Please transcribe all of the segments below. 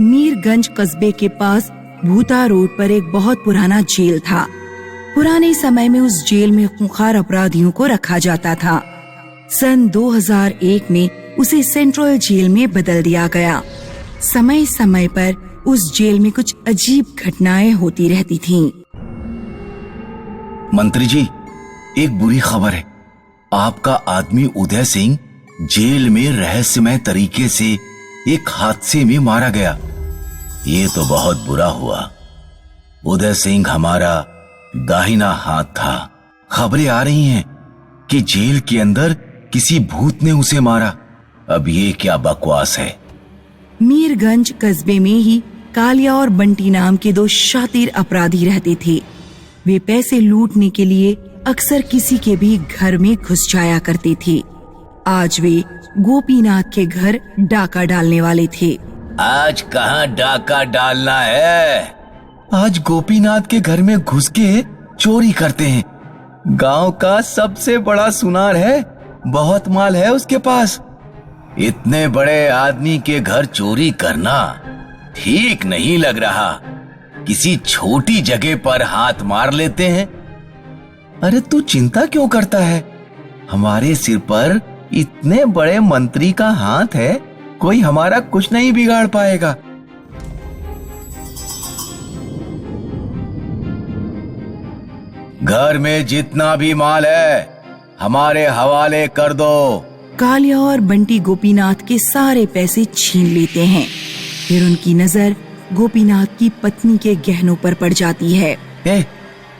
मीरगंज कस्बे के पास भूता रोड पर एक बहुत पुराना जेल था। पुराने समय में उस जेल में खूंखार अपराधियों को रखा जाता था। सन 2001 में उसे सेंट्रल जेल में बदल दिया गया। समय समय पर उस जेल में कुछ अजीब घटनाएं होती रहती थीं। मंत्री जी, एक बुरी खबर है। आपका आदमी उदय सिंह जेल में रहस्यमय तरीके से एक हादसे में मारा गया। ये तो बहुत बुरा हुआ। उदय सिंह हमारा दाहिना हाथ था। खबरें आ रही हैं कि जेल के अंदर किसी भूत ने उसे मारा। अब ये क्या बकवास है। मीरगंज कस्बे में ही कालिया और बंटी नाम के दो शातिर अपराधी रहते थे। वे पैसे लूटने के लिए अक्सर किसी के भी घर में घुस जाया करते थे। आज वे गोपीनाथ के घर डाका डालने वाले थे। आज कहाँ डाका डालना है? आज गोपीनाथ के घर में घुस के चोरी करते हैं। गांव का सबसे बड़ा सुनार है, बहुत माल है उसके पास। इतने बड़े आदमी के घर चोरी करना ठीक नहीं लग रहा। किसी छोटी जगह पर हाथ मार लेते हैं। अरे तू चिंता क्यों करता है? हमारे सिर पर इतने बड़े मंत्री का हाथ है, कोई हमारा कुछ नहीं बिगाड़ पाएगा। घर में जितना भी माल है हमारे हवाले कर दो। कालिया और बंटी गोपीनाथ के सारे पैसे छीन लेते हैं। फिर उनकी नजर गोपीनाथ की पत्नी के गहनों पर पड़ जाती है।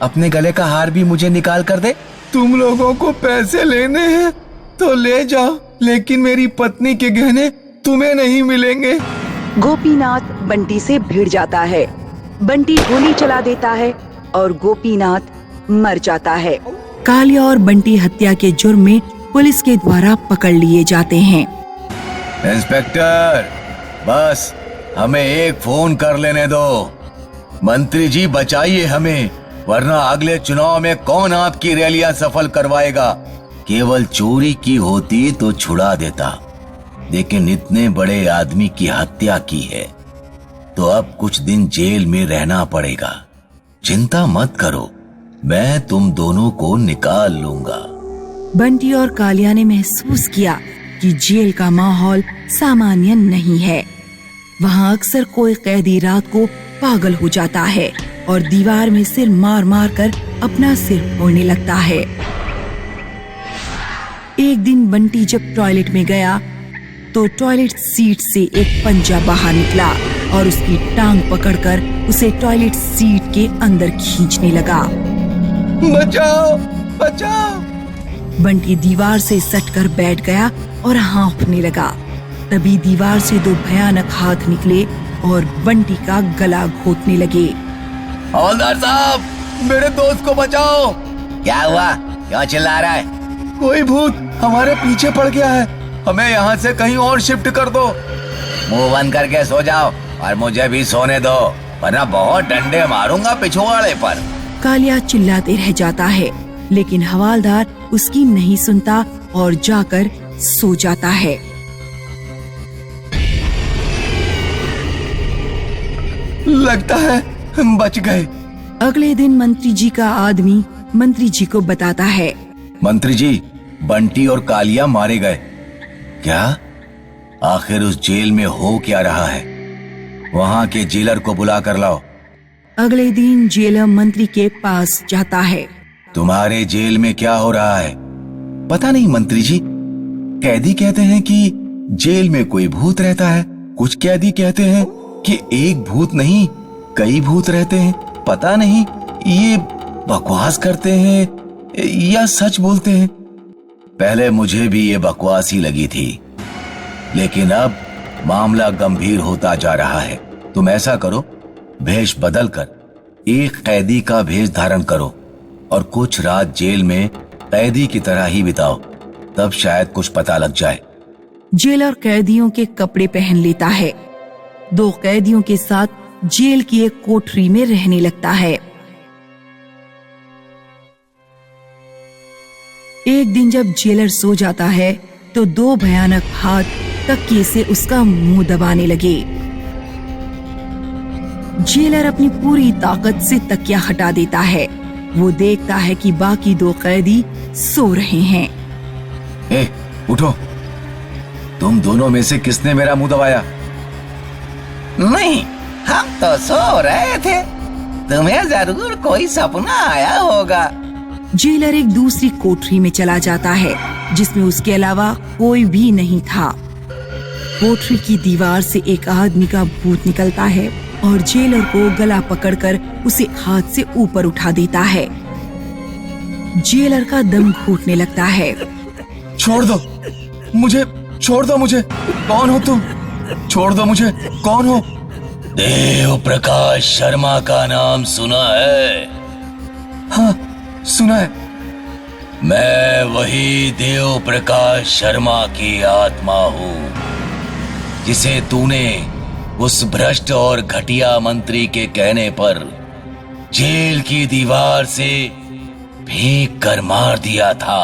अपने गले का हार भी मुझे निकाल कर दे। तुम लोगों को पैसे लेने हैं तो ले जाओ, लेकिन मेरी पत्नी के गहने तुम्हें नहीं मिलेंगे। गोपीनाथ बंटी से भिड़ जाता है। बंटी गोली चला देता है और गोपीनाथ मर जाता है। कालिया और बंटी हत्या के जुर्म में पुलिस के द्वारा पकड़ लिए जाते हैं। इंस्पेक्टर, बस हमें एक फोन कर लेने दो। मंत्री जी बचाइए हमें, वरना अगले चुनाव में कौन आपकी रैलियां सफल करवाएगा। केवल चोरी की होती तो छुड़ा देता, लेकिन इतने बड़े आदमी की हत्या की है तो अब कुछ दिन जेल में रहना पड़ेगा। चिंता मत करो, मैं तुम दोनों को निकाल लूंगा। बंटी और कालिया ने महसूस किया कि जेल का माहौल सामान्य नहीं है। वहाँ अक्सर कोई कैदी रात को पागल हो जाता है और दीवार में सिर मार मार कर अपना सिर फोड़ने लगता है। एक दिन बंटी जब टॉयलेट में गया तो टॉयलेट सीट से एक पंजा बाहर निकला और उसकी टांग पकड़कर उसे टॉयलेट सीट के अंदर खींचने लगा। बचाओ, बचाओ! बंटी दीवार से सटकर बैठ गया और हाँफने लगा। तभी दीवार से दो भयानक हाथ निकले और बंटी का गला घोंटने लगे। हवलदार साहब, मेरे दोस्त को बचाओ! क्या हुआ? क्यों चिल्ला रहा है? कोई भूत हमारे पीछे पड़ गया है, हमें यहाँ से कहीं और शिफ्ट कर दो। मुंह बंद करके सो जाओ और मुझे भी सोने दो, वरना बहुत डंडे मारूंगा पिछवाड़े पर। कालिया चिल्लाते रह जाता है, लेकिन हवालदार उसकी नहीं सुनता और जाकर सो जाता है। लगता है हम बच गए। अगले दिन मंत्री जी का आदमी मंत्री जी को बताता है। मंत्री जी, बंटी और कालिया मारे गए। क्या? आखिर उस जेल में हो क्या रहा है? वहाँ के जेलर को बुला कर लाओ। अगले दिन जेलर मंत्री के पास जाता है। तुम्हारे जेल में क्या हो रहा है? पता नहीं मंत्री जी, कैदी कहते हैं कि जेल में कोई भूत रहता है। कुछ कैदी कहते हैं कि एक भूत नहीं कई भूत रहते हैं। पता नहीं ये बकवास करते हैं या सच बोलते हैं। पहले मुझे भी ये बकवास ही लगी थी, लेकिन अब मामला गंभीर होता जा रहा है। तुम ऐसा करो, भेष बदल कर एक कैदी का भेष धारण करो और कुछ रात जेल में कैदी की तरह ही बिताओ, तब शायद कुछ पता लग जाए। जेलर कैदियों के कपड़े पहन लेता है। दो कैदियों के साथ जेल की एक कोठरी में रहने लगता है। एक दिन जब जेलर सो जाता है तो दो भयानक हाथ तकिए से उसका मुंह दबाने लगे। जेलर अपनी पूरी ताकत से तकिया हटा देता है। वो देखता है कि बाकी 2 कैदी सो रहे हैं। ए, उठो। तुम दोनों में से किसने मेरा मुंह दबाया? नहीं, हम तो सो रहे थे। तुम्हें जरूर कोई सपना आया होगा। जेलर एक दूसरी कोठरी में चला जाता है जिसमें उसके अलावा कोई भी नहीं था। कोठरी की दीवार से एक आदमी का भूत निकलता है और जेलर को गला पकड़कर उसे हाथ से ऊपर उठा देता है। जेलर का दम घुटने लगता है। छोड़ दो मुझे, छोड़ दो मुझे। कौन हो तुम? छोड़ दो मुझे, कौन हो? देव प्रकाश शर्मा का नाम सुना है? हाँ, सुना है। मैं वही देव प्रकाश शर्मा की आत्मा हूँ जिसे तूने उस भ्रष्ट और घटिया मंत्री के कहने पर जेल की दीवार से फेंक कर मार दिया था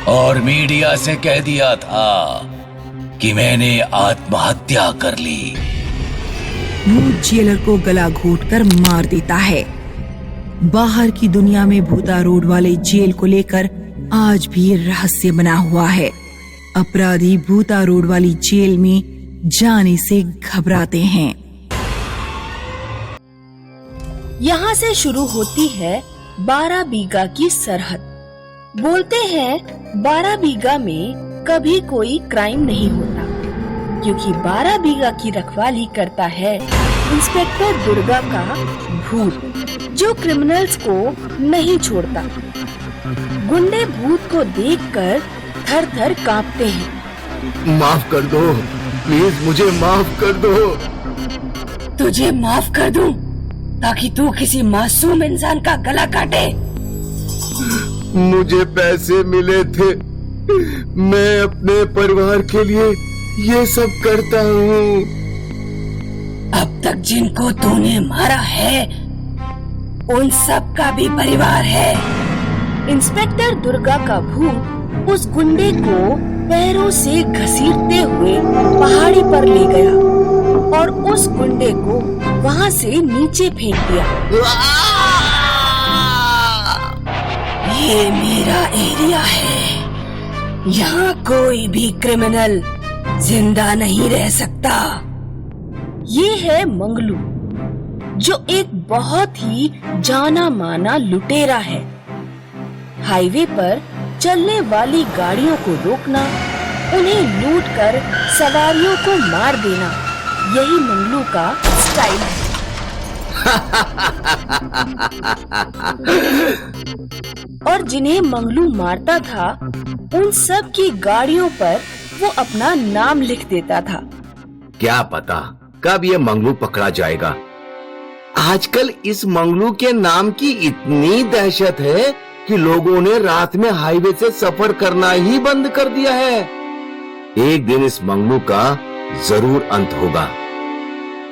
और मीडिया से कह दिया था कि मैंने आत्महत्या कर ली। भूत जेलर को गला घोंटकर मार देता है। बाहर की दुनिया में भूता रोड वाले जेल को लेकर आज भी रहस्य बना हुआ है। अपराधी भूता रोड वाली जेल में जाने से घबराते हैं। यहाँ से शुरू होती है 12 बीघा की सरहद। बोलते हैं 12 बीघा में कभी कोई क्राइम नहीं होता, क्योंकि 12 बीघा की रखवाली करता है इंस्पेक्टर दुर्गा का भूत, जो क्रिमिनल्स को नहीं छोड़ता। गुंडे भूत को देखकर थर थर कांपते हैं। माफ कर दो, प्लीज मुझे माफ कर दो। तुझे माफ कर दूं ताकि तू किसी मासूम इंसान का गला काटे? मुझे पैसे मिले थे, मैं अपने परिवार के लिए ये सब करता हूँ। अब तक जिनको तूने मारा है उन सब का भी परिवार है। इंस्पेक्टर दुर्गा का भूत उस गुंडे को पैरों से घसीटते हुए पहाड़ी पर ले गया और उस गुंडे को वहाँ से नीचे फेंक दिया। ये मेरा एरिया है, यहाँ कोई भी क्रिमिनल जिंदा नहीं रह सकता। ये है मंगलू, जो एक बहुत ही जाना माना लुटेरा है। हाईवे पर चलने वाली गाड़ियों को रोकना, उन्हें लूटकर सवारियों को मार देना, यही मंगलू का स्टाइल है। और जिन्हें मंगलू मारता था उन सब की गाड़ियों पर वो अपना नाम लिख देता था। क्या पता कब ये मंगलू पकड़ा जाएगा। आजकल इस मंगलू के नाम की इतनी दहशत है कि लोगों ने रात में हाईवे से सफर करना ही बंद कर दिया है। एक दिन इस मंगलू का जरूर अंत होगा।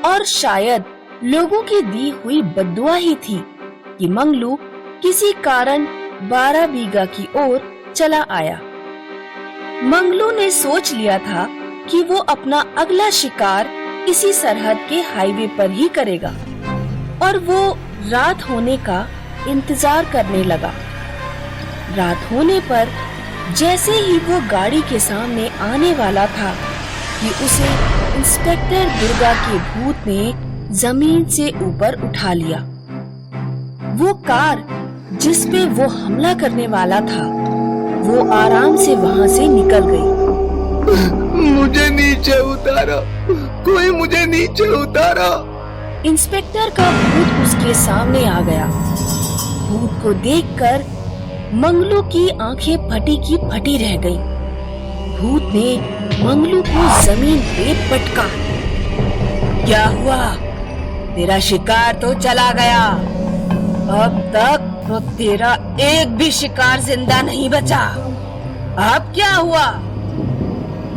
और शायद लोगों की दी हुई बद्दुआ ही थी कि मंगलू किसी कारण 12 बीघा की ओर चला आया। मंगलू ने सोच लिया था कि वो अपना अगला शिकार इसी सरहद के हाईवे पर ही करेगा और वो रात होने का इंतजार करने लगा। रात होने पर जैसे ही वो गाड़ी के सामने आने वाला था कि उसे इंस्पेक्टर दुर्गा के भूत ने जमीन से ऊपर उठा लिया। वो कार जिस पे वो हमला करने वाला था वो आराम से वहाँ से निकल गई। मुझे नीचे उतारो, कोई मुझे नीचे उतारो। इंस्पेक्टर का भूत उसके सामने आ गया। भूत को देखकर मंगलू की आंखें फटी की फटी रह गईं। भूत ने मंगलू को जमीन पे पटका। क्या हुआ? तेरा शिकार तो चला गया। अब तक तो तेरा एक भी शिकार जिंदा नहीं बचा। अब क्या हुआ?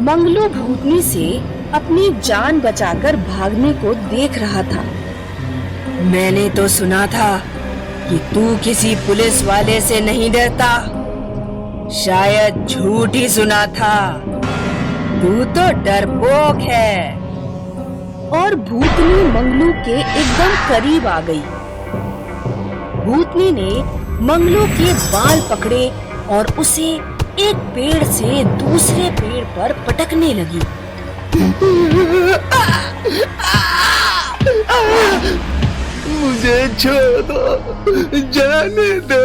मंगलू भूतनी से अपनी जान बचाकर भागने को देख रहा था। मैंने तो सुना था कि तू किसी पुलिस वाले से नहीं डरता। शायद झूठ ही सुना था। तू तो डरपोक है। और भूतनी मंगलू के एकदम करीब आ गई। भूतनी ने मंगलू के बाल पकड़े और उसे एक पेड़ से दूसरे पेड़ पर पटकने लगी। मुझे छोड़ दो, जाने दो।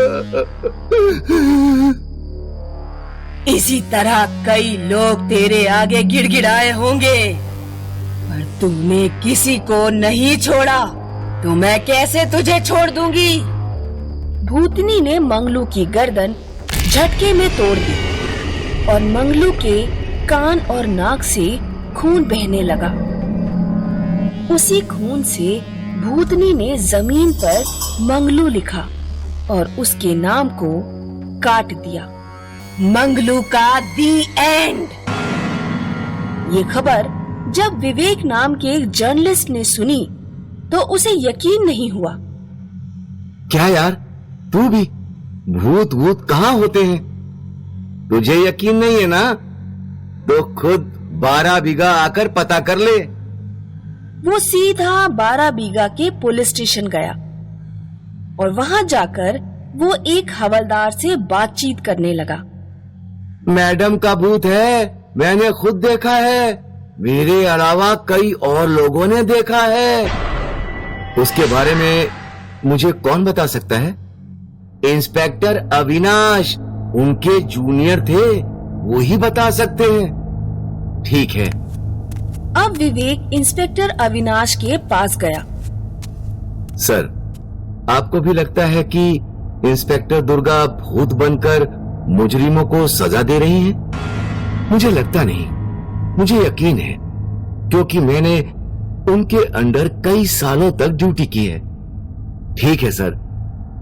इसी तरह कई लोग तेरे आगे गिड़गिड़ाए होंगे, पर तूने किसी को नहीं छोड़ा, तो मैं कैसे तुझे छोड़ दूंगी? भूतनी ने मंगलू की गर्दन झटके में तोड़ दी और मंगलू के कान और नाक से खून बहने लगा। उसी खून से भूतनी ने जमीन पर मंगलू लिखा और उसके नाम को काट दिया। मंगलू का दी एंड। ये खबर जब विवेक नाम के एक जर्नलिस्ट ने सुनी तो उसे यकीन नहीं हुआ। क्या यार, तू भी? भूत भूत कहाँ होते हैं? तुझे यकीन नहीं है ना? तो खुद 12 बीघा आकर पता कर ले। वो सीधा 12 बीघा के पुलिस स्टेशन गया और वहां जाकर वो एक हवलदार से बातचीत करने लगा। मैडम का भूत है, मैंने खुद देखा है। मेरे अलावा कई और लोगों ने देखा है। उसके बारे में मुझे कौन बता सकता है? इंस्पेक्टर अविनाश, उनके जूनियर थे, वो ही बता सकते हैं। ठीक है। अब विवेक इंस्पेक्टर अविनाश के पास गया। सर, आपको भी लगता है कि इंस्पेक्टर दुर्गा भूत बनकर मुजरिमों को सजा दे रही हैं? मुझे लगता नहीं, मुझे यकीन है, क्योंकि मैंने उनके अंडर कई सालों तक ड्यूटी की है। ठीक है सर,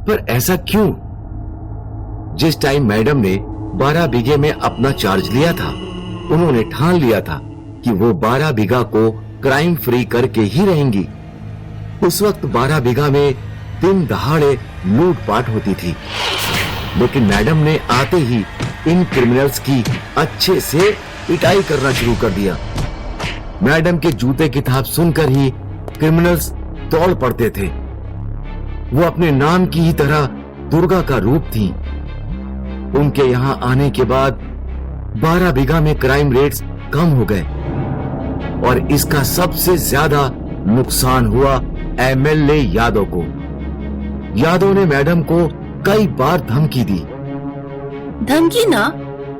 पर ऐसा क्यों? जिस टाइम मैडम ने 12 बीघे में अपना चार्ज लिया था, उन्होंने ठान लिया था कि वो 12 बीघा को क्राइम फ्री करके ही रहेंगी। उस वक्त 12 बीघा में दिन दहाड़े लूटपाट होती थी, लेकिन मैडम ने आते ही इन क्रिमिनल्स की अच्छे से पिटाई करना शुरू कर दिया। मैडम के जूते की थाप सुनकर ही क्रिमिनल्स दौड़ पड़ते थे। वो अपने नाम की ही तरह दुर्गा का रूप थी। उनके यहाँ आने के बाद 12 बीघा में क्राइम रेट्स कम हो गए और इसका सबसे ज्यादा नुकसान हुआ एमएलए यादव को। यादव ने मैडम को कई बार धमकी दी। धमकी ना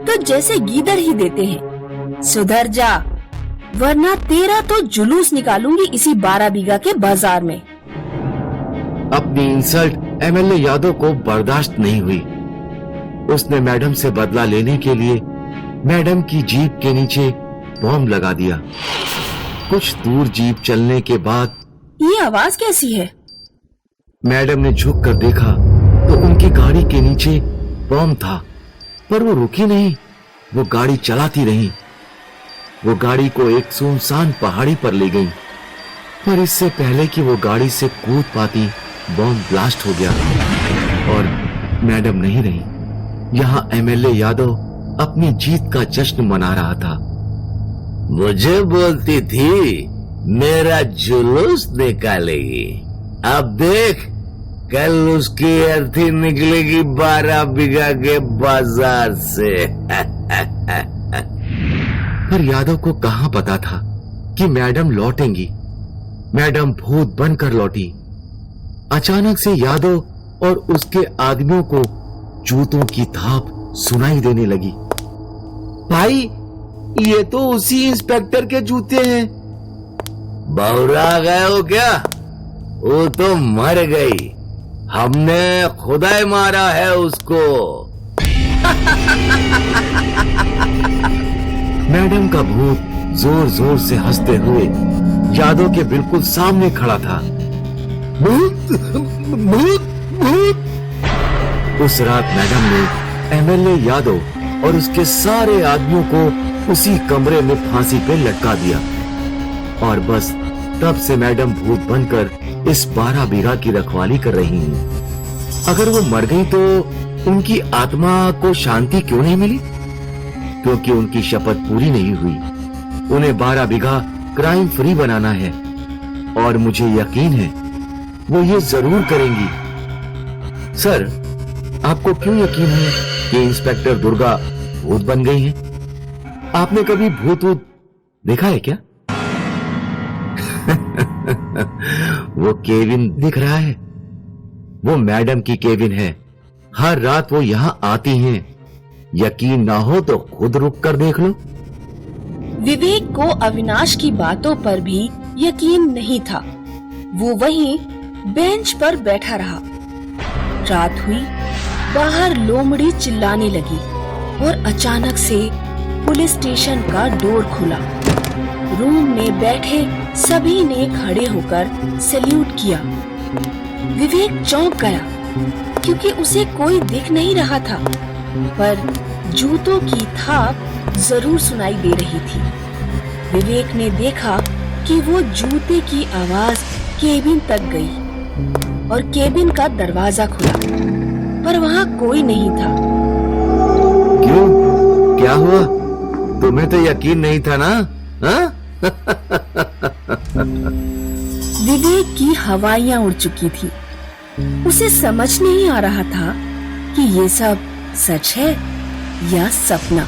तो जैसे गीदड़ ही देते हैं, सुधर जा, वरना तेरा तो जुलूस निकालूंगी इसी 12 बीघा के बाजार में। अपनी इंसल्ट एमएलए यादव को बर्दाश्त नहीं हुई। उसने मैडम से बदला लेने के लिए मैडम की जीप के नीचे बॉम्ब लगा दिया। कुछ दूर जीप चलने के बाद ये आवाज कैसी है? मैडम ने झुक कर देखा तो उनकी गाड़ी के नीचे बॉम्ब था, पर वो रुकी नहीं, वो गाड़ी चलाती रही। वो गाड़ी को एक सुनसान पहाड़ी पर ले गई, पर इससे पहले कि वो गाड़ी से कूद पाती, बॉम्ब ब्लास्ट हो गया और मैडम नहीं रही। यहाँ एमएलए यादव अपनी जीत का जश्न मना रहा था। मुझे बोलती थी मेरा जुलूस निकालेगी, अब देख कल उसकी अर्थी निकलेगी 12 बीघा के बाजार से। पर यादव को कहां पता था कि मैडम लौटेंगी। मैडम भूत बनकर लौटी। अचानक से यादव और उसके आदमियों को जूतों की थाप सुनाई देने लगी। भाई, ये तो उसी इंस्पेक्टर के जूते हैं। बौरा गए हो क्या? वो तो मर गई, हमने खुदाई मारा है उसको। मैडम का भूत जोर जोर से हंसते हुए यादव के बिल्कुल सामने खड़ा था। भूत भूत भूत। उस रात मैडम ने एमएलए यादव और उसके सारे आदमियों को उसी कमरे में फांसी पे लटका दिया और बस तब से मैडम भूत बनकर इस 12 बीघा की रखवाली कर रही हैं। अगर वो मर गई तो उनकी आत्मा को शांति क्यों नहीं मिली? क्योंकि उनकी शपथ पूरी नहीं हुई। उन्हें 12 बीघा क्राइम फ्री बनाना है और मुझे यकीन है वो ये जरूर करेंगी। सर, आपको क्यों यकीन है कि इंस्पेक्टर दुर्गा भूत बन गई है? आपने कभी भूत देखा है क्या? वो केविन दिख रहा है, वो मैडम की केविन है। हर रात वो यहां आती हैं। यकीन ना हो तो खुद रुक कर देख लो। विवेक को अविनाश की बातों पर भी यकीन नहीं था। वो वहीं बेंच पर बैठा रहा। रात हुई, बाहर लोमड़ी चिल्लाने लगी और अचानक से पुलिस स्टेशन का डोर खुला। रूम में बैठे सभी ने खड़े होकर सैल्यूट किया। विवेक चौंक गया क्योंकि उसे कोई दिख नहीं रहा था, पर जूतों की थाप जरूर सुनाई दे रही थी। विवेक ने देखा कि वो जूते की आवाज केबिन तक गई और केबिन का दरवाजा खुला, पर वहाँ कोई नहीं था। क्यों? क्या हुआ? तुम्हें तो यकीन नहीं था ना? हाँ? विवेक की हवाइयां उड़ चुकी थी। उसे समझ नहीं आ रहा था कि ये सब सच है या सपना।